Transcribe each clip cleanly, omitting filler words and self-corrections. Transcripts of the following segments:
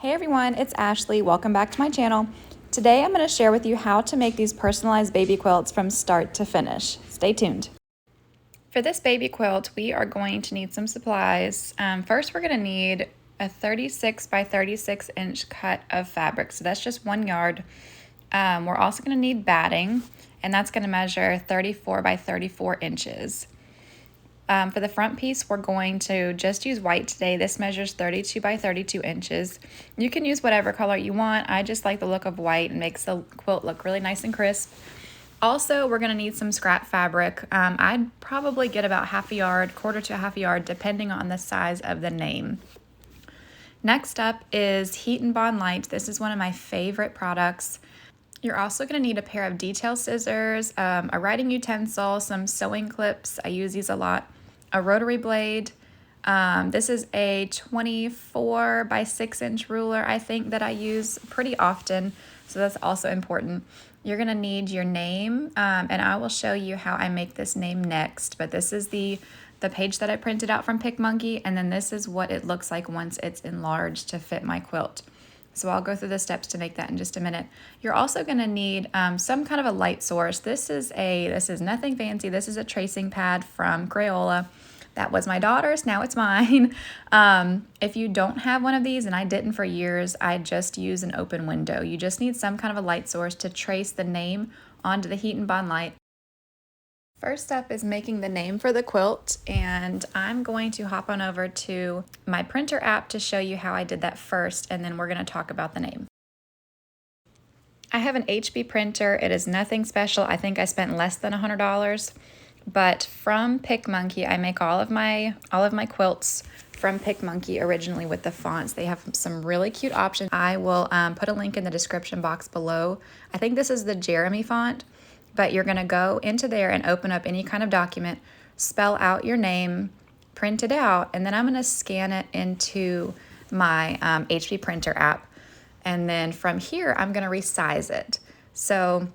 Hey everyone, it's Ashley. Welcome back to my channel. Today I'm going to share with you how to make these personalized baby quilts from start to finish. Stay tuned. For this baby quilt, we are going to need some supplies. First, we're going to need a 36 by 36 inch cut of fabric. So that's just 1 yard. We're also going to need batting, and that's going to measure 34 by 34 inches. For the front piece, we're going to just use white today. This measures 32 by 32 inches. You can use whatever color you want. I just like the look of white and makes the quilt look really nice and crisp. Also, we're going to need some scrap fabric. I'd probably get about half a yard, quarter to a half a yard, depending on the size of the name. Next up is Heat and Bond Light. This is one of my favorite products. You're also going to need a pair of detail scissors, a writing utensil, some sewing clips. I use these a lot. A rotary blade. This is a 24 by 6 inch ruler, I think, that I use pretty often, so that's also important. You're going to need your name, and I will show you how I make this name next, but this is the page that I printed out from PicMonkey, and then this is what it looks like once it's enlarged to fit my quilt. So I'll go through the steps to make that in just a minute. You're also going to need some kind of a light source. This is nothing fancy. This is a tracing pad from Crayola. That was my daughter's, now it's mine. If you don't have one of these, and I didn't for years, I just use an open window. You just need some kind of a light source to trace the name onto the Heat and Bond Light. First step is making the name for the quilt, and I'm going to hop on over to my printer app to show you how I did that first, and then we're going to talk about the name. I have an HB printer. It is nothing special. I think I spent less than $100, but from PicMonkey, I make all of my quilts from PicMonkey originally with the fonts. They have some really cute options. I will put a link in the description box below. I think this is the Jeremy font. But you're going to go into there and open up any kind of document, spell out your name, print it out, and then I'm going to scan it into my HP printer app. And then from here, I'm going to resize it. So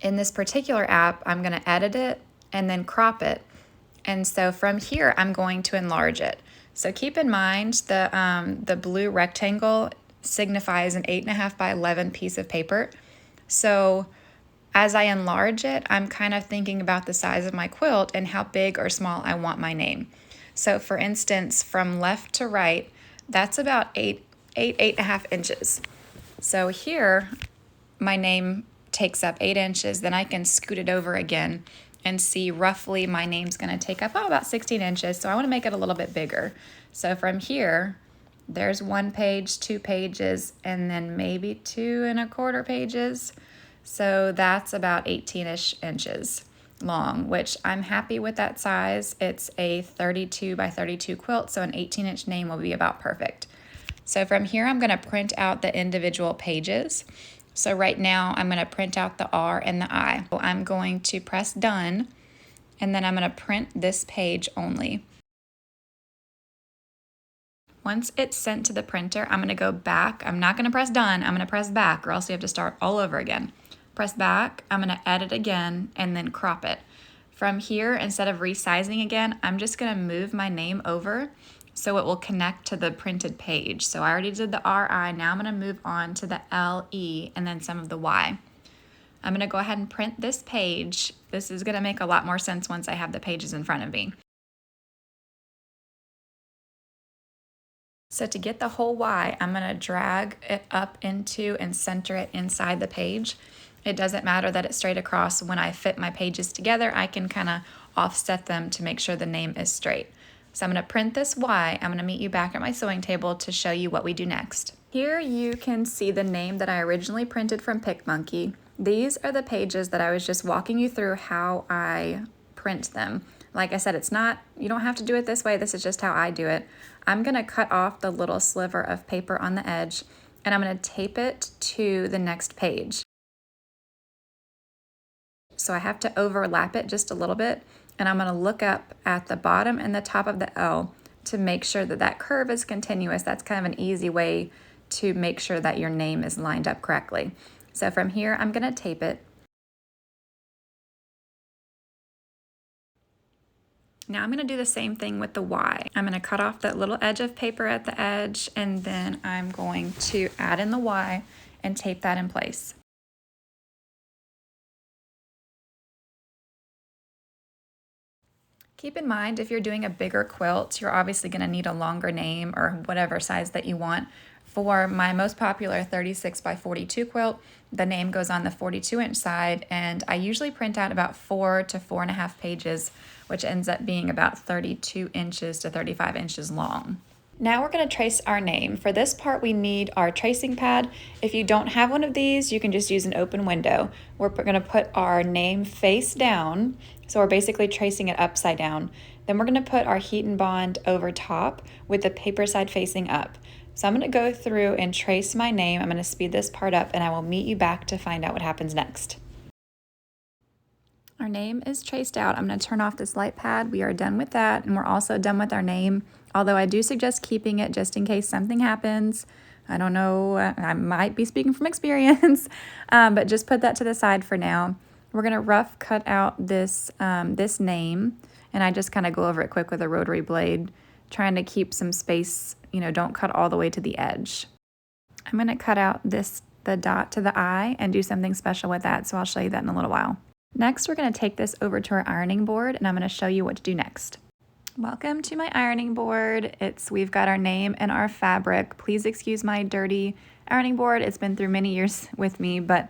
in this particular app, I'm going to edit it and then crop it. And so from here, I'm going to enlarge it. So keep in mind the blue rectangle signifies an 8.5 by 11 piece of paper. So as I enlarge it, I'm kind of thinking about the size of my quilt and how big or small I want my name. So for instance, from left to right, that's about 8.5 inches. So here, my name takes up 8 inches, then I can scoot it over again and see roughly my name's gonna take up about 16 inches. So I wanna make it a little bit bigger. So from here, there's 1 page, 2 pages, and then maybe 2.25 pages. So that's about 18-ish inches long, which I'm happy with that size. It's a 32 by 32 quilt, so an 18-inch name will be about perfect. So from here, I'm going to print out the individual pages. So right now, I'm going to print out the R and the I. So I'm going to press done, and then I'm going to print this page only. Once it's sent to the printer, I'm going to go back. I'm not going to press done. I'm going to press back, or else you have to start all over again. Press back, I'm going to edit again, and then crop it. From here, instead of resizing again, I'm just going to move my name over so it will connect to the printed page. So I already did the RI, now I'm going to move on to the LE and then some of the Y. I'm going to go ahead and print this page. This is going to make a lot more sense once I have the pages in front of me. So to get the whole Y, I'm going to drag it up into and center it inside the page. It doesn't matter that it's straight across. When I fit my pages together, I can kind of offset them to make sure the name is straight. So I'm going to print this Y. I'm going to meet you back at my sewing table to show you what we do next. Here you can see the name that I originally printed from PicMonkey. These are the pages that I was just walking you through how I print them. Like I said, you don't have to do it this way. This is just how I do it. I'm going to cut off the little sliver of paper on the edge, and I'm going to tape it to the next page. So I have to overlap it just a little bit, and I'm going to look up at the bottom and the top of the L to make sure that that curve is continuous. That's kind of an easy way to make sure that your name is lined up correctly. So from here, I'm going to tape it. Now I'm going to do the same thing with the Y. I'm going to cut off that little edge of paper at the edge, and then I'm going to add in the Y and tape that in place. Keep in mind, if you're doing a bigger quilt, you're obviously going to need a longer name or whatever size that you want. For my most popular 36 by 42 quilt, the name goes on the 42-inch side, and I usually print out about 4 to 4.5 pages, which ends up being about 32 inches to 35 inches long. Now we're going to trace our name. For this part, we need our tracing pad. If you don't have one of these, you can just use an open window. We're going to put our name face down, so we're basically tracing it upside down. Then we're going to put our heat and bond over top with the paper side facing up. So I'm going to go through and trace my name. I'm going to speed this part up, and I will meet you back to find out what happens next. Our name is traced out. I'm going to turn off this light pad. We are done with that, and we're also done with our name, although I do suggest keeping it just in case something happens. I don't know, I might be speaking from experience, but just put that to the side for now. We're going to rough cut out this, this name, and I just kind of go over it quick with a rotary blade, trying to keep some space, don't cut all the way to the edge. I'm going to cut out the dot to the I and do something special with that, so I'll show you that in a little while. Next, we're going to take this over to our ironing board, and I'm going to show you what to do next. Welcome to my ironing board. We've got our name and our fabric. Please excuse my dirty ironing board. It's been through many years with me, but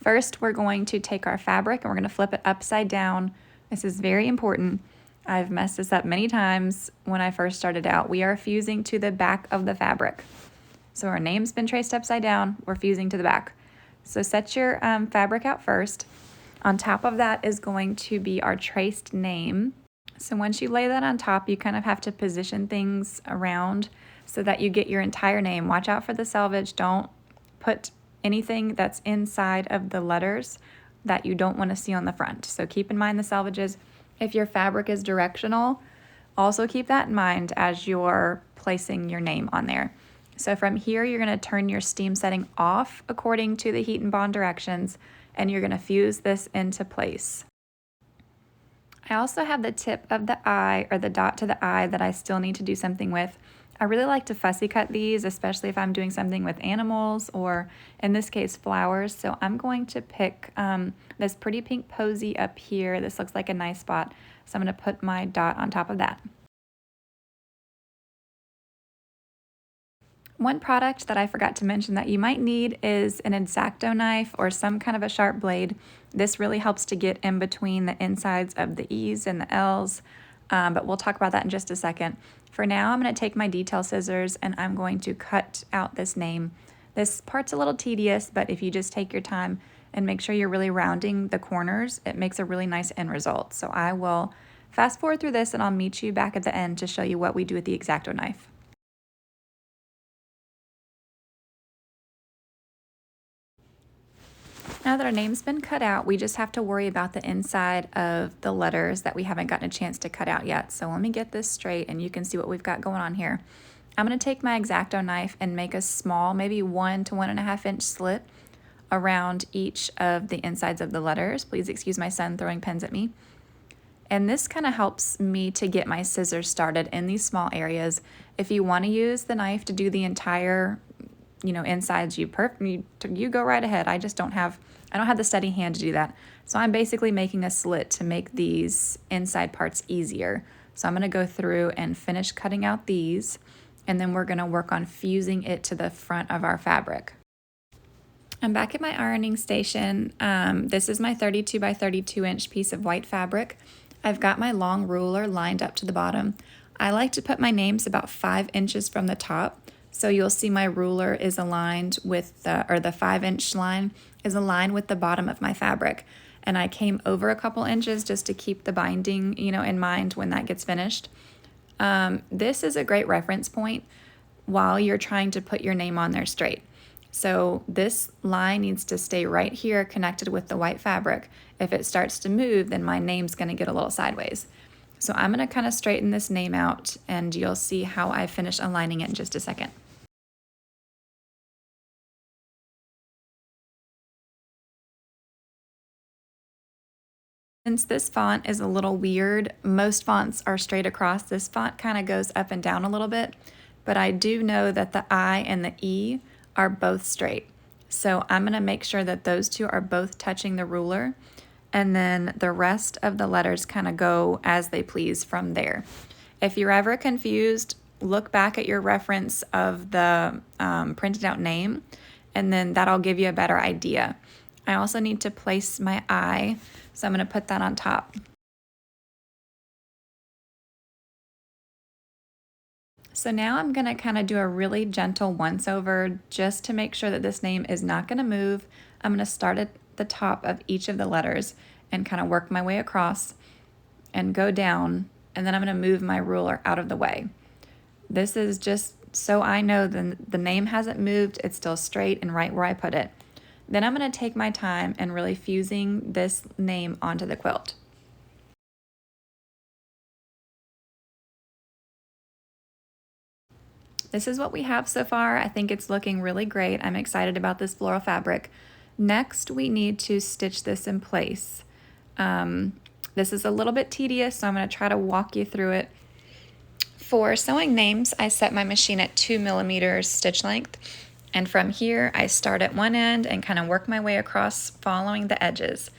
first we're going to take our fabric and we're going to flip it upside down. This is very important. I've messed this up many times when I first started out. We are fusing to the back of the fabric. So our name's been traced upside down. We're fusing to the back. So set your fabric out first. On top of that is going to be our traced name. So once you lay that on top, you kind of have to position things around so that you get your entire name. Watch out for the selvage. Don't put anything that's inside of the letters that you don't want to see on the front. So keep in mind the selvages. If your fabric is directional, also keep that in mind as you're placing your name on there. So from here, you're going to turn your steam setting off according to the heat and bond directions, and you're going to fuse this into place. I also have the tip of the I, or the dot to the I, that I still need to do something with. I really like to fussy cut these, especially if I'm doing something with animals or, in this case, flowers. So I'm going to pick this pretty pink posy up here. This looks like a nice spot. So I'm going to put my dot on top of that. One product that I forgot to mention that you might need is an X-Acto knife or some kind of a sharp blade. This really helps to get in between the insides of the E's and the L's, but we'll talk about that in just a second. For now, I'm going to take my detail scissors and I'm going to cut out this name. This part's a little tedious, but if you just take your time and make sure you're really rounding the corners, it makes a really nice end result. So I will fast forward through this and I'll meet you back at the end to show you what we do with the X-Acto knife. Now that our name's been cut out, we just have to worry about the inside of the letters that we haven't gotten a chance to cut out yet. So let me get this straight and you can see what we've got going on here. I'm going to take my X-Acto knife and make a small, maybe 1 to 1.5 inch slit around each of the insides of the letters. Please excuse my son throwing pens at me. And this kind of helps me to get my scissors started in these small areas. If you want to use the knife to do the entire insides, you go right ahead. I don't have the steady hand to do that. So I'm basically making a slit to make these inside parts easier. So I'm going to go through and finish cutting out these, and then we're going to work on fusing it to the front of our fabric. I'm back at my ironing station. This is my 32 by 32 inch piece of white fabric. I've got my long ruler lined up to the bottom. I like to put my names about 5 inches from the top. So you'll see my ruler is aligned with the 5-inch line is aligned with the bottom of my fabric. And I came over a couple inches just to keep the binding, in mind when that gets finished. This is a great reference point while you're trying to put your name on there straight. So this line needs to stay right here connected with the white fabric. If it starts to move, then my name's going to get a little sideways. So I'm going to kind of straighten this name out, and you'll see how I finish aligning it in just a second. Since this font is a little weird, most fonts are straight across. This font kind of goes up and down a little bit, but I do know that the I and the E are both straight. So I'm going to make sure that those two are both touching the ruler, and then the rest of the letters kind of go as they please from there. If you're ever confused, look back at your reference of the printed out name, and then that'll give you a better idea. I also need to place my I, so I'm going to put that on top. So now I'm going to kind of do a really gentle once over just to make sure that this name is not going to move. I'm going to start at the top of each of the letters and kind of work my way across and go down, and then I'm going to move my ruler out of the way. This is just so I know the name hasn't moved, it's still straight and right where I put it. Then I'm going to take my time and really fusing this name onto the quilt. This is what we have so far. I think it's looking really great. I'm excited about this floral fabric. Next, we need to stitch this in place. This is a little bit tedious, so I'm going to try to walk you through it. For sewing names, I set my machine at 2mm stitch length. And from here, I start at one end and kind of work my way across following the edges.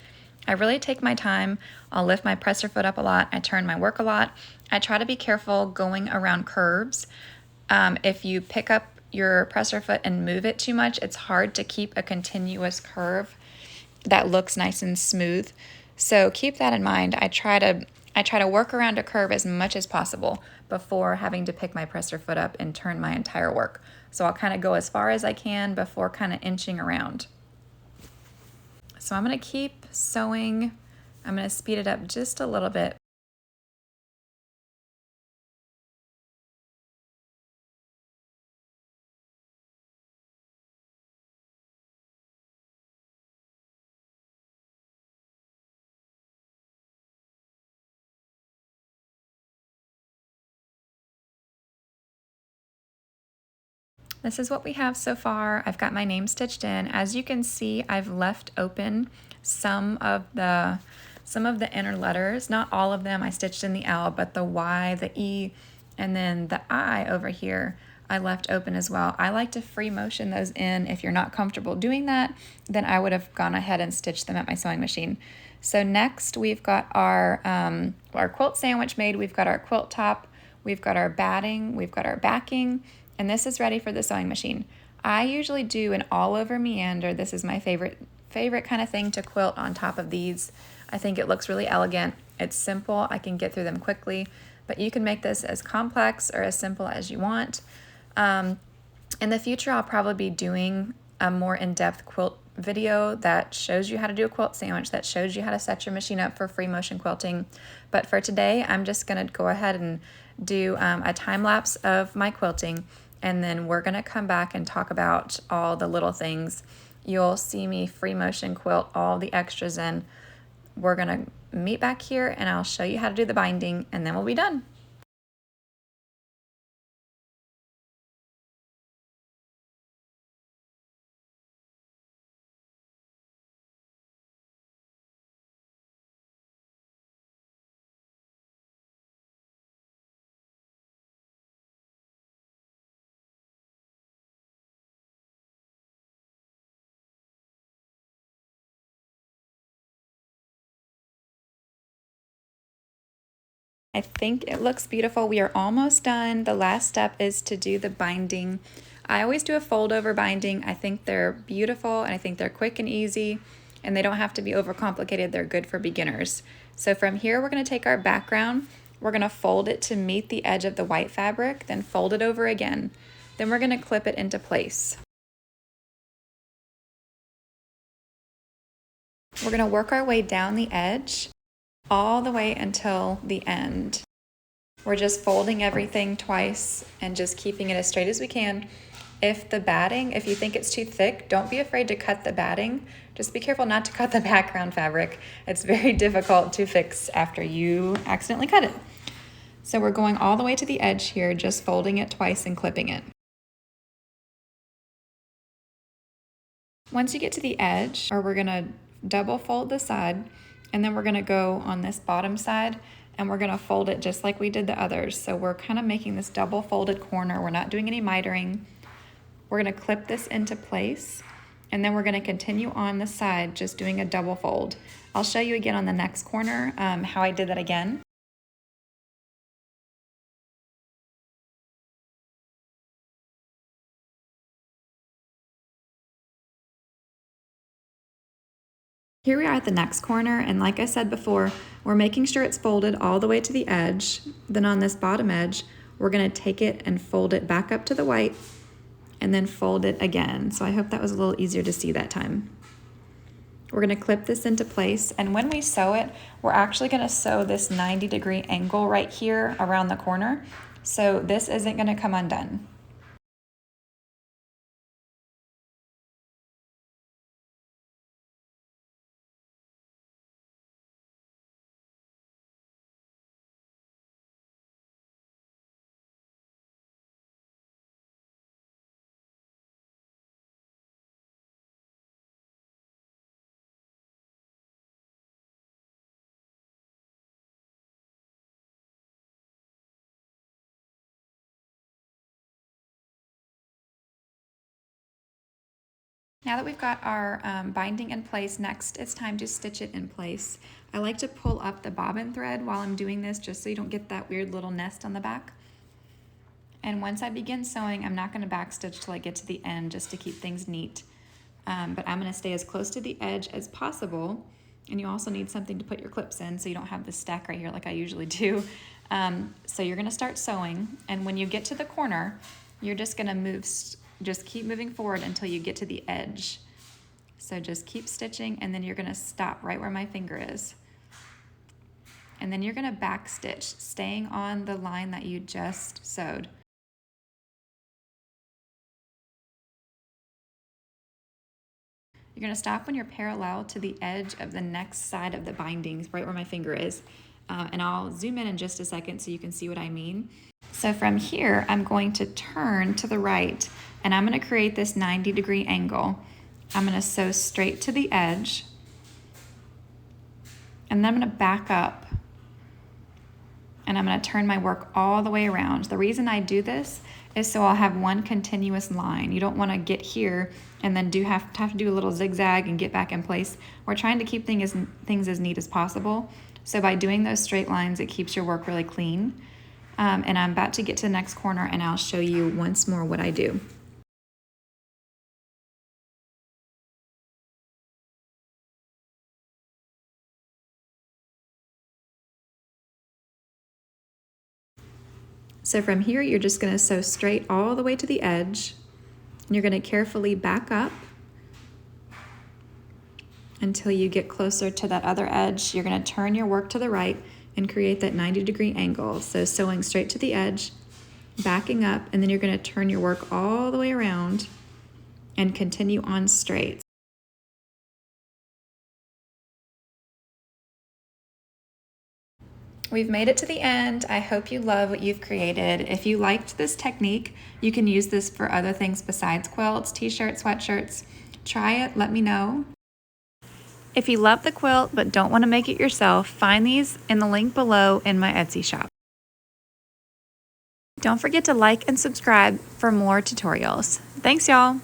I really take my time. I'll lift my presser foot up a lot. I turn my work a lot. I try to be careful going around curves. If you pick up your presser foot and move it too much, it's hard to keep a continuous curve that looks nice and smooth. So keep that in mind. I try to work around a curve as much as possible before having to pick my presser foot up and turn my entire work. So I'll kind of go as far as I can before kind of inching around. So I'm going to keep sewing. I'm going to speed it up just a little bit. This is what we have so far. I've got my name stitched in. As you can see, I've left open some of the inner letters. Not all of them. I stitched in the L, but the Y, the E, and then the I over here, I left open as well. I like to free motion those in. If you're not comfortable doing that, then I would have gone ahead and stitched them at my sewing machine. So next we've got our quilt sandwich made. We've got our quilt top, we've got our batting, we've got our backing, and this is ready for the sewing machine. I usually do an all over meander. This is my favorite kind of thing to quilt on top of these. I think it looks really elegant. It's simple. I can get through them quickly, but you can make this as complex or as simple as you want. In the future, I'll probably be doing a more in-depth quilt video that shows you how to do a quilt sandwich, that shows you how to set your machine up for free motion quilting. But for today, I'm just going to go ahead and do a time lapse of my quilting, and then we're going to come back and talk about all the little things. You'll see me free motion quilt all the extras in. We're going to meet back here and I'll show you how to do the binding, and then we'll be done. I think it looks beautiful. We are almost done. The last step is to do the binding. I always do a fold over binding. I think they're beautiful and I think they're quick and easy, and they don't have to be overcomplicated. They're good for beginners. So from here, we're going to take our background. We're going to fold it to meet the edge of the white fabric, then fold it over again. Then we're going to clip it into place. We're going to work our way down the edge all the way until the end. We're just folding everything twice and just keeping it as straight as we can. If you think it's too thick, don't be afraid to cut the batting. Just be careful not to cut the background fabric. It's very difficult to fix after you accidentally cut it. So we're going all the way to the edge here, just folding it twice and clipping it. Once you get to the edge, we're gonna double fold the side, And then we're gonna go on this bottom side and we're gonna fold it just like we did the others. So we're kind of making this double folded corner. We're not doing any mitering. We're gonna clip this into place, and then we're gonna continue on the side just doing a double fold. I'll show you again on the next corner how I did that again. Here we are at the next corner, and like I said before, we're making sure it's folded all the way to the edge. Then on this bottom edge, we're gonna take it and fold it back up to the white and then fold it again. So I hope that was a little easier to see that time. We're gonna clip this into place, and when we sew it, we're actually gonna sew this 90-degree angle right here around the corner. So this isn't gonna come undone. Now that we've got our binding in place, next it's time to stitch it in place. I like to pull up the bobbin thread while I'm doing this just so you don't get that weird little nest on the back. And once I begin sewing, I'm not going to backstitch till I get to the end just to keep things neat. But I'm going to stay as close to the edge as possible. And you also need something to put your clips in so you don't have this stack right here like I usually do. So you're going to start sewing, and when you get to the corner, you're just going to just keep moving forward until you get to the edge. So just keep stitching, and then you're gonna stop right where my finger is. And then you're gonna back stitch, staying on the line that you just sewed. You're gonna stop when you're parallel to the edge of the next side of the bindings, right where my finger is. And I'll zoom in just a second so you can see what I mean. So from here, I'm going to turn to the right, and I'm going to create this 90-degree angle. I'm going to sew straight to the edge, and then I'm going to back up, and I'm going to turn my work all the way around. The reason I do this is so I'll have one continuous line. You don't want to get here and then have to do a little zigzag and get back in place. We're trying to keep things as neat as possible. So by doing those straight lines, it keeps your work really clean. And I'm about to get to the next corner, and I'll show you once more what I do. So from here, you're just going to sew straight all the way to the edge. And you're going to carefully back up until you get closer to that other edge. You're going to turn your work to the right and create that 90-degree angle. So sewing straight to the edge, backing up, and then you're going to turn your work all the way around and continue on straight. We've made it to the end. I hope you love what you've created. If you liked this technique, you can use this for other things besides quilts, t-shirts, sweatshirts. Try it, let me know. If you love the quilt but don't want to make it yourself, find these in the link below in my Etsy shop. Don't forget to like and subscribe for more tutorials. Thanks, y'all.